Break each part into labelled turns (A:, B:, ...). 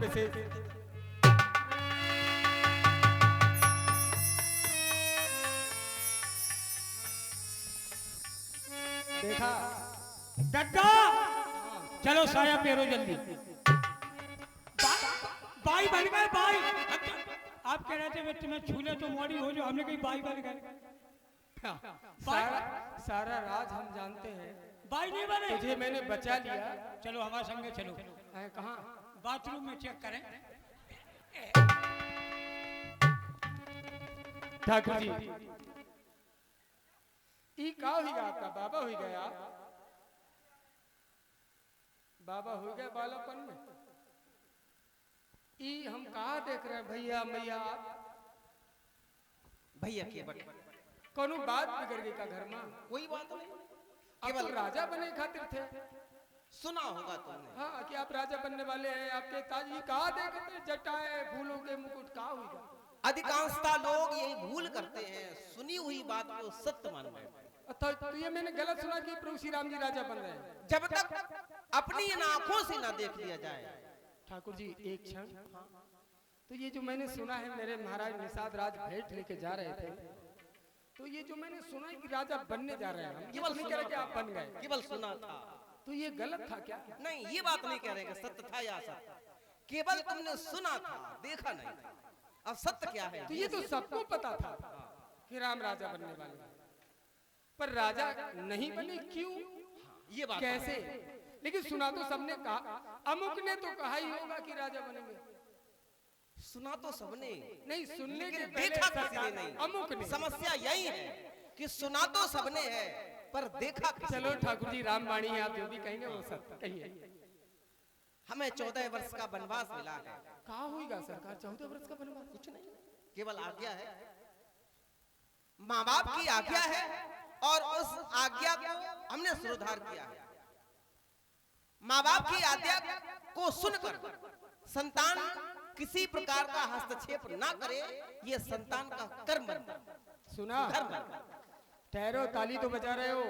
A: विशेष। देखा
B: डड्डा चलो साया पेरो जल्दी। बाई बन गए बाई। आप कह रहे थे बच्चे में छूले तो मोड़ी हो जो, हमने कही बाई बन गए।
A: सारा राज हम जानते हैं।
B: बाई नहीं बने,
A: तुझे मैंने बचा लिया।
B: चलो हमारे संगे चलो।
A: कहाँ?
B: बाथरूम में चेक करें।
A: ठाकुर जी ई का हो गया? आपका बाबा हो गया, बाबा हो गया बालापन में। ई हम कहा देख रहे हैं भैया मैया?
C: भैया केवल
A: कोनो बात बिगड़ गई का घर में?
C: कोई बात नहीं,
A: केवल राजा बने खातिर थे।
C: सुना होगा तुमने।
A: हाँ कि आप राजा बनने वाले हैं, आपके ताज ही कहा देखते जटाए फूलों के मुकुट का हुआ।
C: अधिकांशता लोग यही भूल करते हैं, सुनी हुई बात को सत्य मान बैठते।
A: तो ये मैंने गलत सुना कि प्रभु श्री राम जी राजा बन रहे हैं।
C: जब तक अपनी इन आंखों से ना देख लिया जाए।
A: ठाकुर जी एक क्षण, तो ये जो मैंने सुना है मेरे महाराज निषाद राज भेंट लेके जा रहे थे, तो ये जो मैंने सुना है कि राजा बनने जा रहे हैं,
C: केवल
A: नहीं कह रहे कि आप बन गए,
C: केवल सुना था।
A: तो ये गलत था क्या?
C: नहीं, ये बात नहीं कह रहे कि सत्य था या असत्य, केवल तुमने सुना था, देखा नहीं था। अब सत्य क्या है?
A: तो ये तो सबको पता था कि राम राजा बनने वाले हैं, पर राजा नहीं बने क्यों?
C: ये बात
A: कैसे? लेकिन सुना तो सबने कहा, अमुक ने तो कहा ही होगा कि राजा बनेंगे।
C: सुना तो सबने,
A: नहीं सुनने के
C: देखा
A: पहले
C: किसी ने नहीं।
A: अमुक ने।
C: समस्या यही है कि सुना तो सबने है पर देखा किसी
A: चलो
C: ने।
A: ठाकुर जी राम वाणी है, आप जो भी कहेंगे वो सत्य कहिए।
C: हमें 14 वर्ष का वनवास मिला है।
A: कहा होगा सरकार 14 वर्ष का वनवास?
C: कुछ नहीं, केवल आज्ञा है, माँ बाप की आज्ञा है, और उस आज्ञा को हमने सुधार किया है। माँ बाप की आज्ञा को सुनकर संतान किसी प्रकार का हस्तक्षेप ना करे, ये संतान का कर्म बनता है।
A: सुना? ठहरो, ताली तो बजा रहे हो।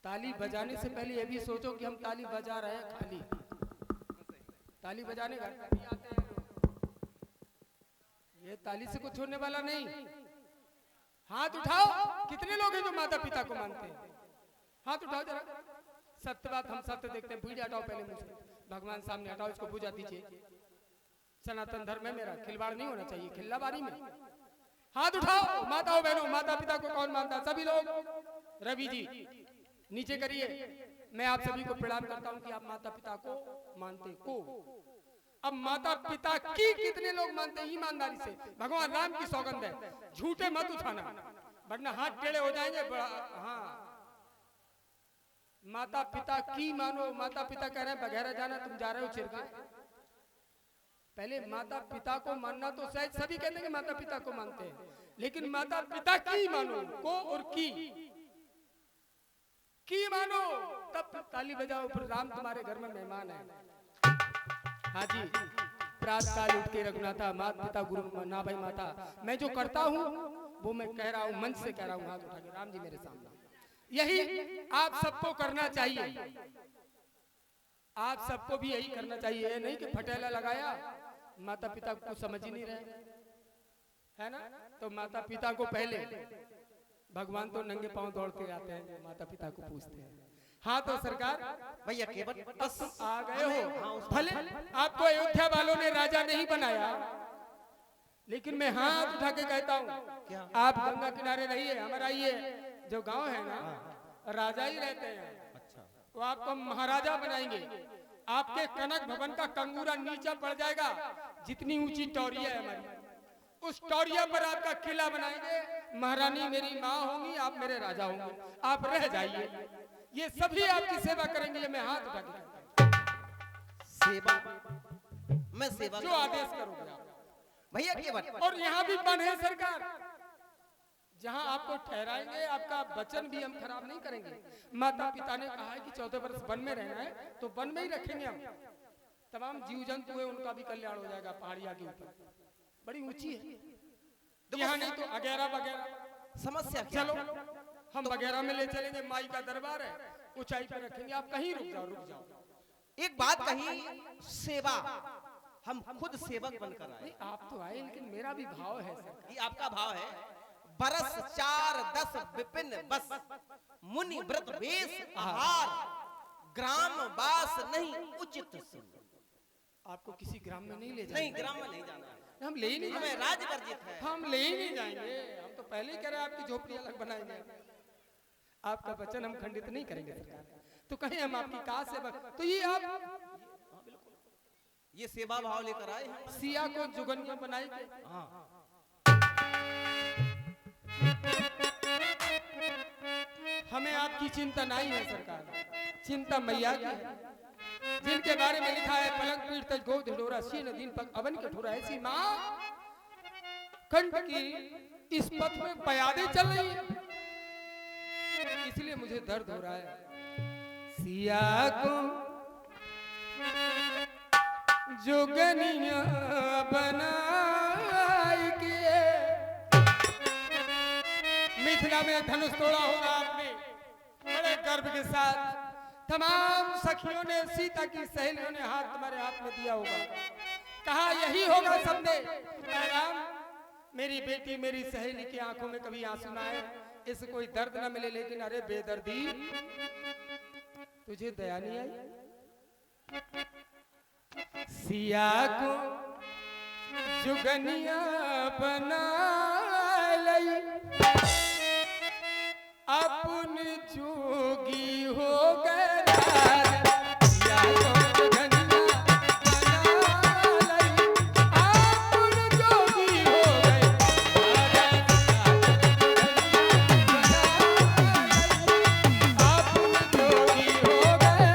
A: ताली बजाने से पहले ये भी सोचो कि हम ताली बजा रहे हैं खाली। ताली बजाने घर पे नहीं आते हैं लोग। ये ताली से कुछ होने वाला नहीं। हाथ उठाओ, कितने लोग हैं जो माता पिता को मानते हैं? हाथ उठाओ जरा। सत्य बात हम सत्य देखते हैं। भूल हटाओ पहले मुझे, भगवान सामने हटाओ, इसको पूजा दीजिए। सनातन धर्म है मेरा, खिलवाड़ नहीं होना चाहिए, खिल्लाबारी में। हाथ उठाओ माताओं बहनों, माता पिता को कौन मानता है? सभी लोग। रवि जी नीचे करिए। मैं आप सभी को प्रणाम करता हूं कि आप माता पिता को मानते को। अब माता पिता की कितने लोग मानते हैं? ईमानदारी से भगवान राम की सौगंध है, झूठे मत उठाना वरना हाथ टेढ़े हो जाएंगे। हाँ, माता पिता की मानो। माता पिता कह रहे हैं बघेरा जाना, तुम जा रहे हो चिरका। पहले माता पिता को मानना तो शायद सभी कहते हैं कि माता पिता को मानते हैं, लेकिन माता पिता की मानो, को और की मानो, तब ताली बजाओ। फिर राम तुम्हारे घर में मेहमान है। हाँ जी, प्रातः काल उठ के रघुनाथा, माता पिता गुरु ना भाई माता। मैं जो करता हूँ वो मैं कह रहा हूँ, मंच से कह रहा हूँ, हाथ उठा के राम जी मेरे सामने। यही आप सबको करना चाहिए। आप सबको भी यही करना चाहिए, नहीं कि फटेला लगाया, माता पिता को समझ ही नहीं रहे, है ना? तो माता पिता को पहले, भगवान तो नंगे पांव दौड़ते आते हैं, माता पिता को पूछते हैं। हाँ तो सरकार
C: भैया केवल
A: बस आ गए हो। भले आपको अयोध्या वालों ने राजा नहीं बनाया, लेकिन मैं हाथ उठा के कहता हूँ, आप गंगा किनारे रहिए, हमारा ये जो गांव है ना, राजा ही रहते हैं।
C: अच्छा,
A: वो आपको महाराजा बनाएंगे। आपके कनक भवन का कंगूरा नीचा पड़ जाएगा, जितनी ऊंची टौरिया है हमारी, उस टौरिया पर आपका किला बनाएंगे। महारानी मेरी माँ होंगी, आप मेरे राजा होंगे, आप रह जाइए। ये सभी आपकी सेवा करेंगे। ये मैं हाथ उठा के,
C: सेवा, मैं सेवा
A: जो आदेश करोगे आप।
C: भैया केवल।
A: और यहाँ भी बन है सरकार, जहाँ आपको ठहराएंगे, आपका वचन भी हम खराब नहीं करेंगे। माता पिता ने कहा है कि 14 वर्ष वन में रहना है, तो वन में ही रखेंगे हम। तमाम जीव जंतु है, उनका भी कल्याण हो जाएगा। पहाड़िया के ऊपर बड़ी ऊंची है, यहाँ नहीं तो अगेरा वगैरह।
C: समस्या
A: चलो हम वगैरह में ले चलेंगे, माई का दरबार है, ऊंचाई पर रखेंगे। आप कहीं रुक जाओ, रुक जाओ।
C: एक बात कही, सेवा, हम खुद सेवक बनकर आए।
A: नहीं आप तो आए, लेकिन मेरा भी भाव है सरकार।
C: ये आपका भाव है। बरस 4 10 विपिन बस, मुनि व्रत वेश आहार, ग्राम वास नहीं उचित सुन।
A: आपको किसी ग्राम में नहीं ले
C: नहीं,
A: जाएंगे।
C: ग्राम में नहीं जाना है,
A: हम ले ही नहीं
C: हमें
A: जाएंगे।
C: राज वर्जित है।
A: हम ले ही नहीं जाएंगे। हम तो पहले ही कह रहे हैं आपकी झोपड़ी अलग बनाएंगे। आपका वचन हम खंडित नहीं करेंगे सरकार। तो कहें हम आपकी का सेवक, तो ये आप
C: ये सेवा भाव लेकर आए हैं।
A: सिया को जुगनिया बनाएंगे।
C: हाँ,
A: हमें आपकी चिंता नहीं है सरकार, चिंता मैया की है, जिनके बारे में लिखा है पलंग पीठ तज गोद ढोरा सीन दिन पग अवन कठोरा। ऐसी माँ कंठ की इस पथ में बयादे चल रही है, इसलिए मुझे दर्द हो रहा है। सिया को जोगनिया बनाई के, मिथिला में धनुष तोड़ा होगा आपने बड़े गर्व के साथ। तमाम सखियों ने, सीता की सहेलियों ने हाथ तुम्हारे हाथ में दिया होगा, कहा यही होगा सबने। राम, मेरी बेटी मेरी सहेली की आंखों में कभी आंसू ना आए, इसे कोई दर्द ना मिले। लेकिन अरे बेदर्दी, तुझे दया नहीं आई? सिया को जुगनिया बना लई, अपन जोगी हो गए। सिया को जुगनिया बना लई, अपन जोगी हो गए। अपन जोगी हो गए।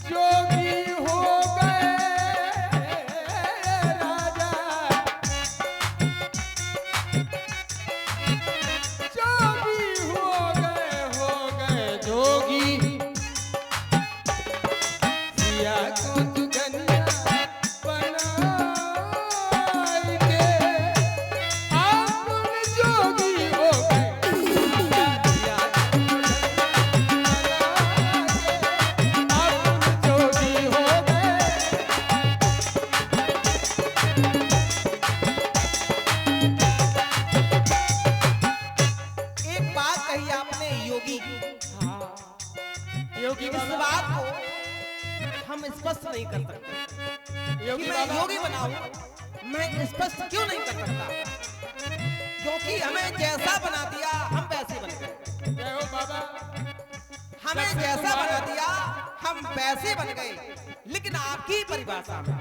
A: जोगी हो गए राजा, जोगी हो गए जोगी। सिया को जुगनिया बनाई के, अपन जोगी हो गए। सिया जोगी हो गए।
C: एक बात कही आपने योगी,
A: योगी
C: इस
A: बाबा,
C: बात को हम स्पष्ट नहीं कर सकते।
A: योगी
C: कि मैं
A: बाबा,
C: योगी बनाऊं, मैं स्पष्ट क्यों नहीं कर सकता? क्योंकि हमें जैसा बना दिया हम वैसे बन गए।
A: जय हो बाबा।
C: हमें
A: सबसे
C: जैसा
A: तुम्हारा-
C: बना दिया हम वैसे बन गए। लेकिन आपकी परिभाषा में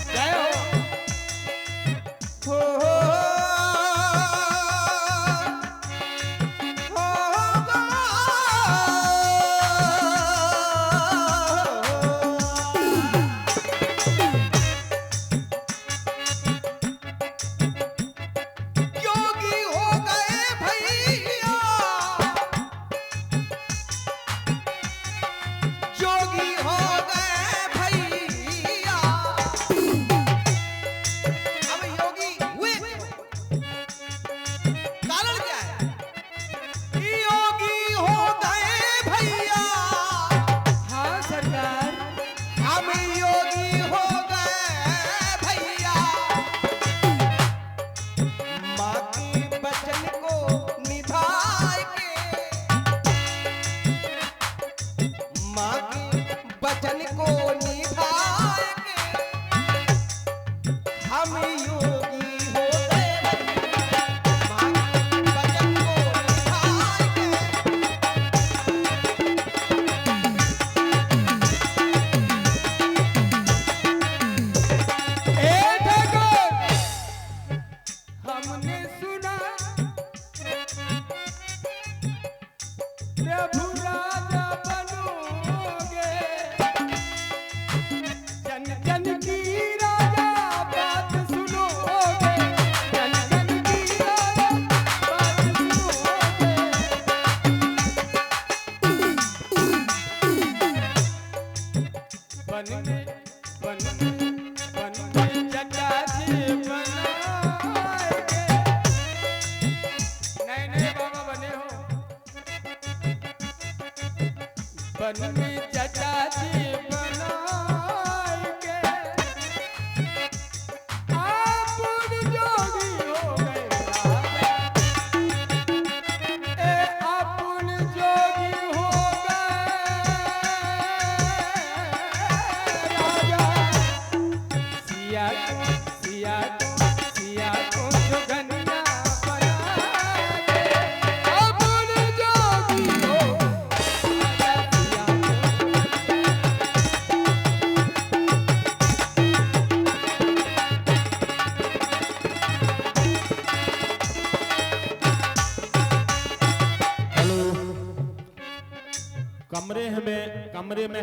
A: जय हो।
C: योगी हो गए भैया, योगी हो गए भैया। अब योगी हुए, कारण क्या है? योगी हो गए भैया,
A: हाँ सरकार,
C: हम योगी हो गए भैया। माँ के वचन को निभाए के, माँ के वचन को निभाए के, हम योगी हो गए। माँ के वचन को निभाए के,
A: ए ठाकुर, हमने सुना प्रभु राजा बनोगे, में जटा जी बनाएंगे। नए नए बाबा बने हो। वन में जटा जी बनाएंगे। आप जोगी हो गए राजा, अपन जोगी हो गए राजा। सिया को जोगनिया बनाए, अपन जोगी हो राजा।
D: कमरे में